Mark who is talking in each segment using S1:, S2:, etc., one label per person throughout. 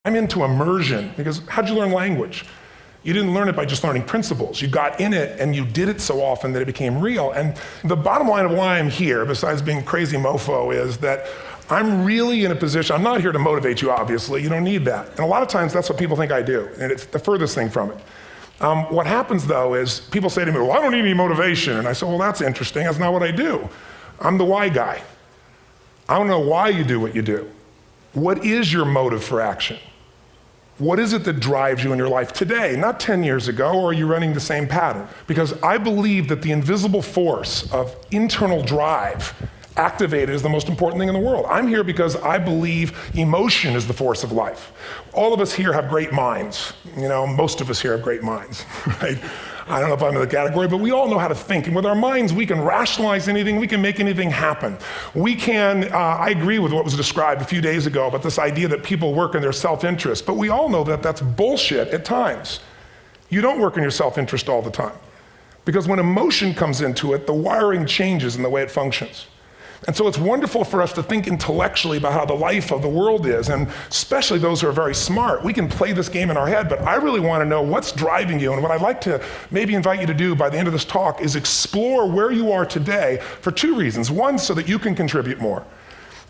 S1: I'm into immersion because how'd you learn language? You didn't learn it by just learning principles. You got in it and you did it so often that it became real. And the bottom line of why I'm here, besides being a crazy mofo, is that I'm really in a position, I'm not here to motivate you, obviously, you don't need that. And a lot of times that's what people think I do, and it's the furthest thing from it. What happens though is people say to me, well, I don't need any motivation. And I say, well, that's interesting, that's not what I do. I'm the why guy. I don't know why you do what you do. What is your motive for action? What is it that drives you in your life today, not 10 years ago, or are you running the same pattern? Because I believe that the invisible force of internal drive activated is the most important thing in the world. I'm here because I believe emotion is the force of life. All of us here have great minds. You know, most of us here have great minds, right? I don't know if I'm in the category, but we all know how to think. And with our minds, we can rationalize anything, we can make anything happen. We can, I agree with what was described a few days ago about this idea that people work in their self-interest, but we all know that that's bullshit at times. You don't work in your self-interest all the time. Because when emotion comes into it, the wiring changes in the way it functions. And so it's wonderful for us to think intellectually about how the life of the world is, and especially those who are very smart. We can play this game in our head, but I really want to know what's driving you. And what I'd like to maybe invite you to do by the end of this talk is explore where you are today for two reasons. One, so that you can contribute more.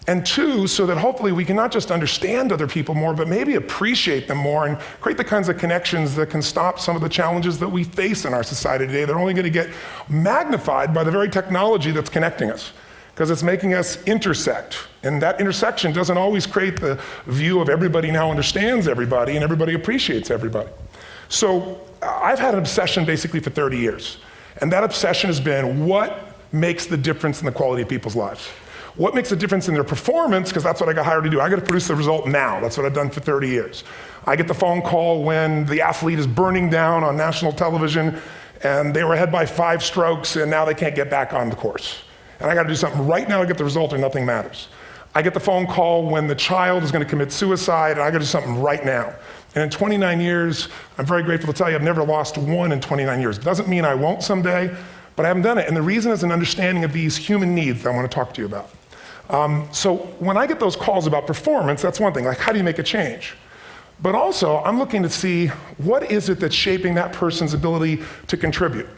S1: And two, so that hopefully we can not just understand other people more, but maybe appreciate them more and create the kinds of connections that can stop some of the challenges that we face in our society today. They're only going to get magnified by the very technology that's connecting us, because it's making us intersect. And that intersection doesn't always create the view of everybody now understands everybody and everybody appreciates everybody. So I've had an obsession basically for 30 years. And that obsession has been what makes the difference in the quality of people's lives? What makes a difference in their performance? Because that's what I got hired to do. I got to produce the result now. That's what I've done for 30 years. I get the phone call when the athlete is burning down on national television and they were ahead by 5 strokes and now they can't get back on the course. And I got to do something right now to get the result or nothing matters. I get the phone call when the child is going to commit suicide and I got to do something right now. And in 29 years, I'm very grateful to tell you I've never lost one in 29 years. It doesn't mean I won't someday, but I haven't done it. And the reason is an understanding of these human needs that I want to talk to you about. So when I get those calls about performance, that's one thing, like how do you make a change? But also, I'm looking to see what is it that's shaping that person's ability to contribute,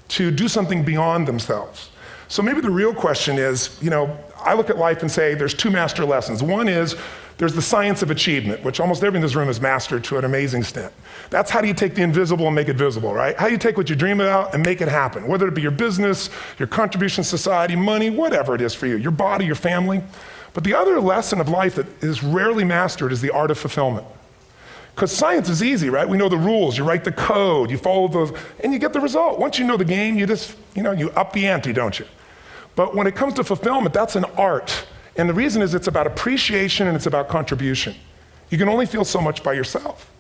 S1: to do something beyond themselves. So maybe the real question is, you know, I look at life and say there's 2 master lessons. One is there's the science of achievement, which almost everyone in this room has mastered to an amazing extent. That's how do you take the invisible and make it visible, right? How do you take what you dream about and make it happen? Whether it be your business, your contribution to society, money, whatever it is for you, your body, your family. But the other lesson of life that is rarely mastered is the art of fulfillment. Because science is easy, right? We know the rules, you write the code, you follow those, and you get the result. Once you know the game, you just, you up the ante, don't you? But when it comes to fulfillment, that's an art. And the reason is it's about appreciation and it's about contribution. You can only feel so much by yourself.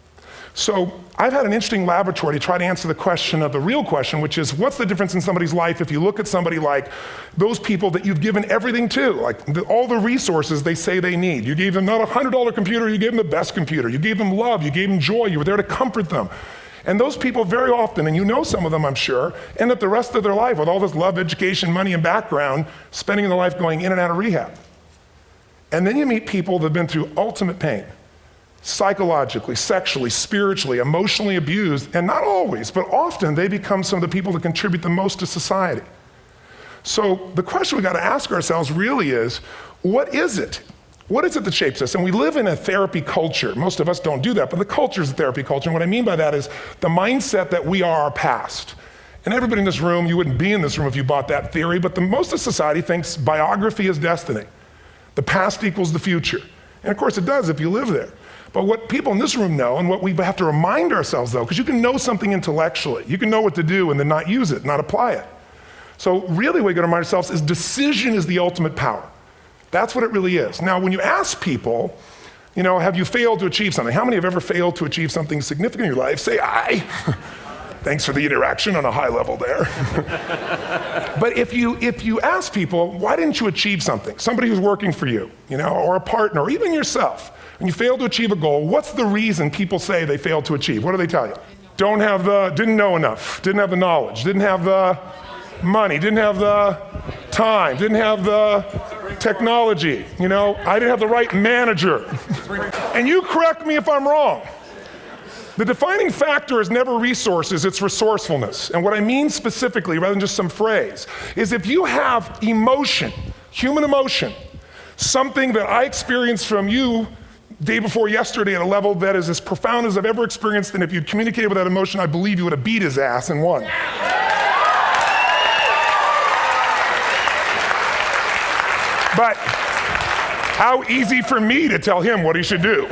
S1: So I've had an interesting laboratory to try to answer the question of the real question, which is what's the difference in somebody's life if you look at somebody like those people that you've given everything to, like all the resources they say they need. You gave them not a $100 computer, you gave them the best computer. You gave them love, you gave them joy, you were there to comfort them. And those people very often, and you know some of them I'm sure, end up the rest of their life with all this love, education, money, and background, spending their life going in and out of rehab. And then you meet people that have been through ultimate pain, psychologically, sexually, spiritually, emotionally abused, and not always, but often they become some of the people that contribute the most to society. So the question we got to ask ourselves really is, what is it? What is it that shapes us? And we live in a therapy culture. Most of us don't do that, but the culture is a therapy culture. And what I mean by that is the mindset that we are our past. And everybody in this room, you wouldn't be in this room if you bought that theory, but most of society thinks biography is destiny. The past equals the future. And of course it does if you live there. But what people in this room know, and what we have to remind ourselves though, because you can know something intellectually, you can know what to do and then not use it, not apply it. So really what we got to remind ourselves is decision is the ultimate power. That's what it really is. Now when you ask people, have you failed to achieve something? How many have ever failed to achieve something significant in your life? Say aye. Thanks for the interaction on a high level there. But if you ask people, why didn't you achieve something? Somebody who's working for you, or a partner, or even yourself, and you failed to achieve a goal, what's the reason people say they failed to achieve? What do they tell you? Didn't know enough, didn't have the knowledge, didn't have the money, didn't have the time, didn't have the technology, I didn't have the right manager. And you correct me if I'm wrong. The defining factor is never resources, it's resourcefulness. And what I mean specifically, rather than just some phrase, is if you have emotion, human emotion, something that I experienced from you day before yesterday at a level that is as profound as I've ever experienced, and if you'd communicated with that emotion, I believe you would have beat his ass and won. But how easy for me to tell him what he should do.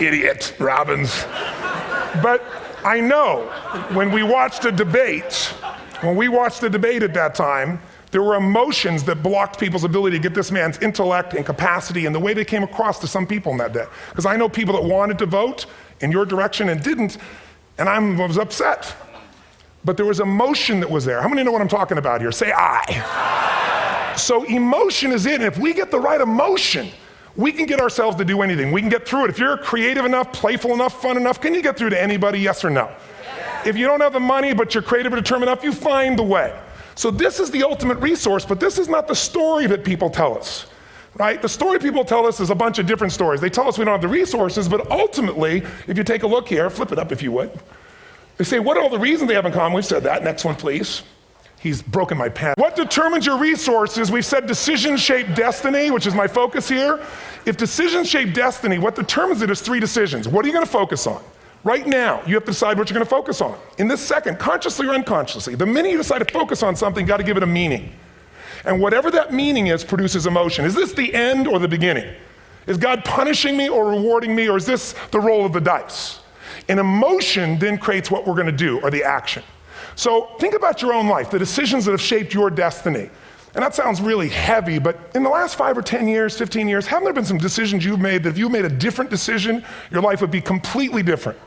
S1: Idiot, Robbins. But I know when we watched the debate at that time, there were emotions that blocked people's ability to get this man's intellect and capacity and the way they came across to some people in that day. Because I know people that wanted to vote in your direction and didn't, and I was upset. But there was emotion that was there. How many know what I'm talking about here? Say I. So emotion is it, and if we get the right emotion, we can get ourselves to do anything. We can get through it. If you're creative enough, playful enough, fun enough, can you get through to anybody, yes or no? Yes. If you don't have the money, but you're creative and determined enough, you find the way. So this is the ultimate resource, but this is not the story that people tell us, right? The story people tell us is a bunch of different stories. They tell us we don't have the resources, but ultimately, if you take a look here, flip it up if you would. They say, what are all the reasons they have in common? We've said that. Next one, please. He's broken my pen. What determines your resources? We've said decisions shape destiny, which is my focus here. If decisions shape destiny, what determines it is 3 decisions. What are you going to focus on? Right now, you have to decide what you're going to focus on. In this second, consciously or unconsciously, the minute you decide to focus on something, you've got to give it a meaning. And whatever that meaning is produces emotion. Is this the end or the beginning? Is God punishing me or rewarding me, or is this the roll of the dice? And emotion then creates what we're going to do, or the action. So think about your own life, the decisions that have shaped your destiny. And that sounds really heavy, but in the last 5 or 10 years, 15 years, haven't there been some decisions you've made that if you made a different decision, your life would be completely different?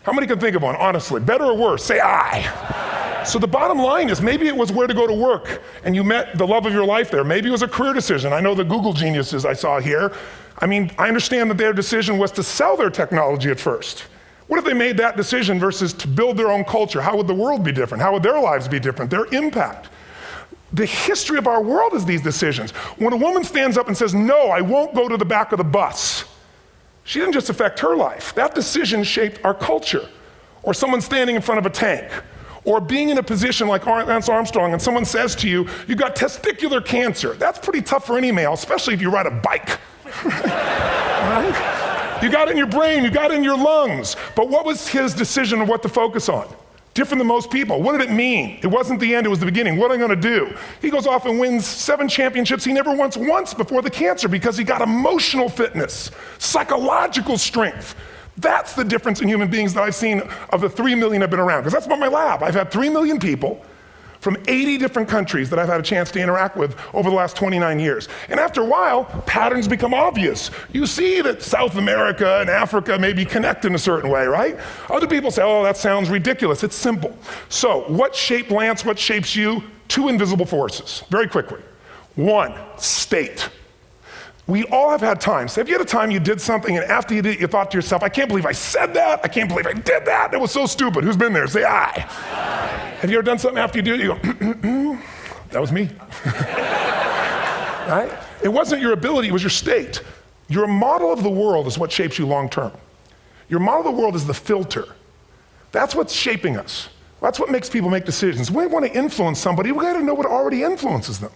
S1: How many can think of one, honestly? Better or worse? Say I. So the bottom line is maybe it was where to go to work and you met the love of your life there. Maybe it was a career decision. I know the Google geniuses I saw here. I understand that their decision was to sell their technology at first. What if they made that decision versus to build their own culture? How would the world be different? How would their lives be different? Their impact. The history of our world is these decisions. When a woman stands up and says, no, I won't go to the back of the bus, she didn't just affect her life. That decision shaped our culture. Or someone standing in front of a tank. Or being in a position like Lance Armstrong and someone says to you, you got testicular cancer. That's pretty tough for any male, especially if you ride a bike. Right? You got it in your brain, you got it in your lungs. But what was his decision of what to focus on? Different than most people. What did it mean? It wasn't the end, it was the beginning. What am I going to do? He goes off and wins 7 championships he never won once before the cancer because he got emotional fitness, psychological strength. That's the difference in human beings that I've seen of the 3 million I've been around. Because that's about my lab. I've had 3 million people from 80 different countries that I've had a chance to interact with over the last 29 years. And after a while, patterns become obvious. You see that South America and Africa may be connected in a certain way, right? Other people say, oh, that sounds ridiculous. It's simple. So what shaped Lance, what shapes you? 2 invisible forces, very quickly. 1, state. We all have had times. Have you had a time you did something and after you did it, you thought to yourself, I can't believe I said that. I can't believe I did that. That was so stupid. Who's been there? Say I. Have you ever done something after you do it, you go, that was me. Right? It wasn't your ability, it was your state. Your model of the world is what shapes you long term. Your model of the world is the filter. That's what's shaping us. That's what makes people make decisions. When we want to influence somebody, we got to know what already influences them.